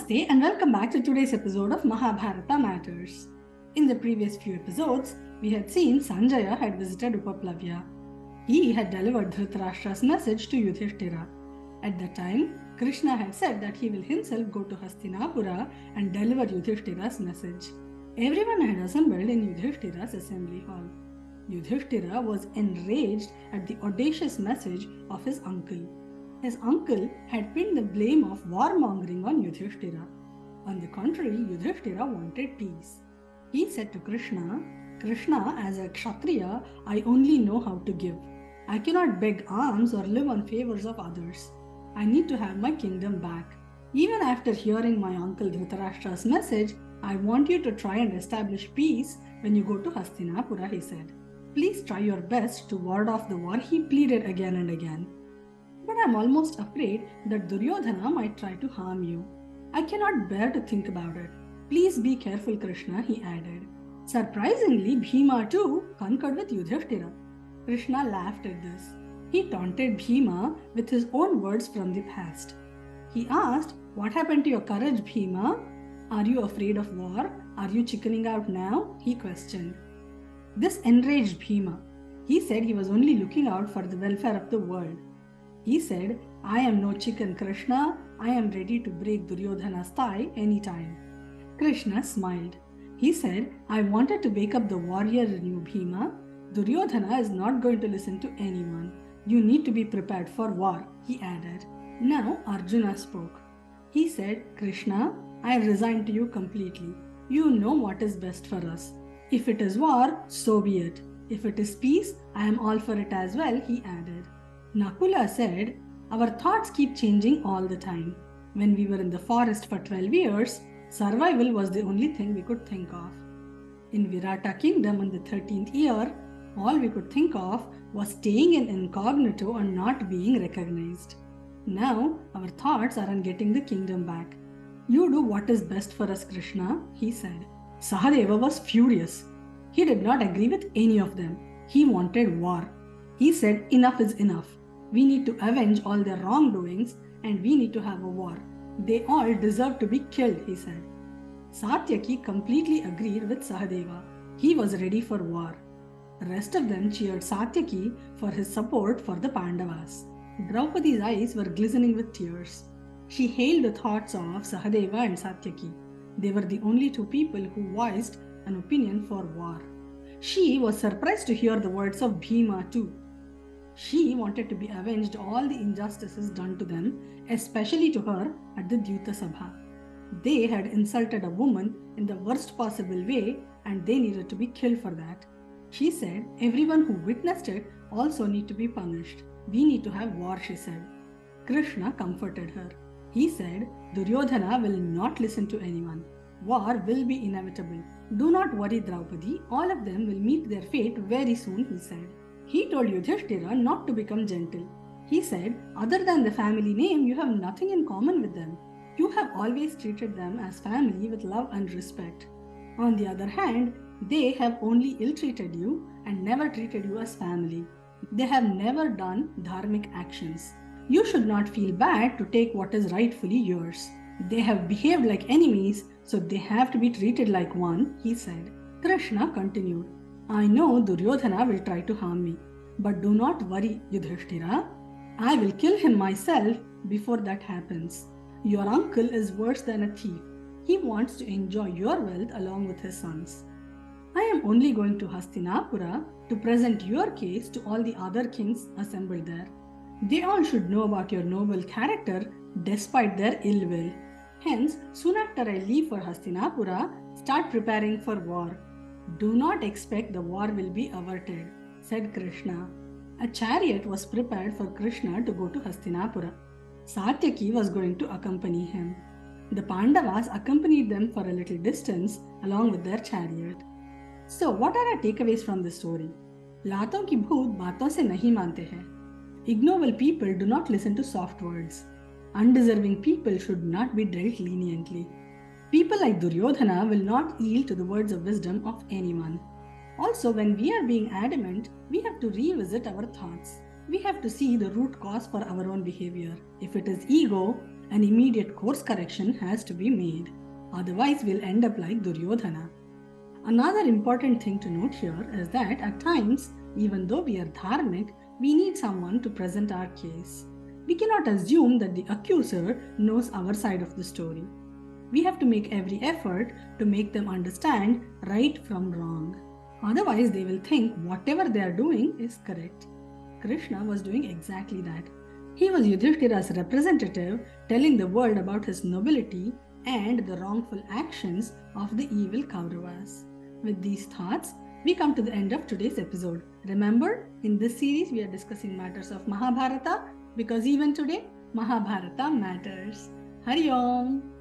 Namaste and welcome back to today's episode of Mahabharata Matters. In the previous few episodes, we had seen Sanjaya had visited Upaplavya. He had delivered Dhritarashtra's message to Yudhishthira. At that time, Krishna had said that he will himself go to Hastinapura and deliver Yudhishthira's message. Everyone had assembled in Yudhishthira's assembly hall. Yudhishthira was enraged at the audacious message of his uncle. His uncle had pinned the blame of warmongering on Yudhishthira. On the contrary, Yudhishthira wanted peace. He said to Krishna, "Krishna, as a Kshatriya, I only know how to give. I cannot beg alms or live on favors of others. I need to have my kingdom back. Even after hearing my uncle Dhritarashtra's message, I want you to try and establish peace when you go to Hastinapura," he said. "Please try your best to ward off the war," he pleaded again and again. "But I am almost afraid that Duryodhana might try to harm you. I cannot bear to think about it. Please be careful, Krishna," he added. Surprisingly, Bhima too concurred with Yudhishthira. Krishna laughed at this. He taunted Bhima with his own words from the past. He asked, "What happened to your courage, Bhima? Are you afraid of war? Are you chickening out now?" he questioned. This enraged Bhima. He said he was only looking out for the welfare of the world. He said, "I am no chicken, Krishna. I am ready to break Duryodhana's thigh anytime." Krishna smiled. He said, "I wanted to wake up the warrior in you, Bhima. Duryodhana is not going to listen to anyone. You need to be prepared for war," he added. Now Arjuna spoke. He said, "Krishna, I resign to you completely. You know what is best for us. If it is war, so be it. If it is peace, I am all for it as well," he added. Nakula said, "Our thoughts keep changing all the time. When we were in the forest for 12 years, survival was the only thing we could think of. In Virata kingdom in the 13th year, all we could think of was staying in incognito and not being recognized. Now, our thoughts are on getting the kingdom back. You do what is best for us, Krishna," he said. Sahadeva was furious. He did not agree with any of them. He wanted war. He said, "Enough is enough. We need to avenge all their wrongdoings and we need to have a war. They all deserve to be killed," he said. Satyaki completely agreed with Sahadeva. He was ready for war. The rest of them cheered Satyaki for his support for the Pandavas. Draupadi's eyes were glistening with tears. She hailed the thoughts of Sahadeva and Satyaki. They were the only two people who voiced an opinion for war. She was surprised to hear the words of Bhima too. She wanted to be avenged all the injustices done to them, especially to her at the Dyuta Sabha. They had insulted a woman in the worst possible way and they needed to be killed for that. She said, "Everyone who witnessed it also need to be punished. We need to have war," she said. Krishna comforted her. He said, "Duryodhana will not listen to anyone. War will be inevitable. Do not worry, Draupadi. All of them will meet their fate very soon," he said. He told Yudhishthira not to become gentle. He said, "Other than the family name, you have nothing in common with them. You have always treated them as family with love and respect. On the other hand, they have only ill-treated you and never treated you as family. They have never done dharmic actions. You should not feel bad to take what is rightfully yours. They have behaved like enemies, so they have to be treated like one," he said. Krishna continued, "I know Duryodhana will try to harm me, but do not worry, Yudhishthira. I will kill him myself before that happens. Your uncle is worse than a thief. He wants to enjoy your wealth along with his sons. I am only going to Hastinapura to present your case to all the other kings assembled there. They all should know about your noble character despite their ill will. Hence, soon after I leave for Hastinapura, start preparing for war. Do not expect the war will be averted," said Krishna. A chariot was prepared for Krishna to go to Hastinapura. Satyaki was going to accompany him. The Pandavas accompanied them for a little distance along with their chariot. So, what are our takeaways from this story? लातों की भूत बातों से नहीं मानते हैं. Ignoble people do not listen to soft words. Undeserving people should not be dealt leniently. People like Duryodhana will not yield to the words of wisdom of anyone. Also, when we are being adamant, we have to revisit our thoughts. We have to see the root cause for our own behavior. If it is ego, an immediate course correction has to be made. Otherwise, we'll end up like Duryodhana. Another important thing to note here is that at times, even though we are dharmic, we need someone to present our case. We cannot assume that the accuser knows our side of the story. We have to make every effort to make them understand right from wrong. Otherwise, they will think whatever they are doing is correct. Krishna was doing exactly that. He was Yudhishthira's representative, telling the world about his nobility and the wrongful actions of the evil Kauravas. With these thoughts, we come to the end of today's episode. Remember, in this series we are discussing matters of Mahabharata because even today, Mahabharata matters. Hari Om!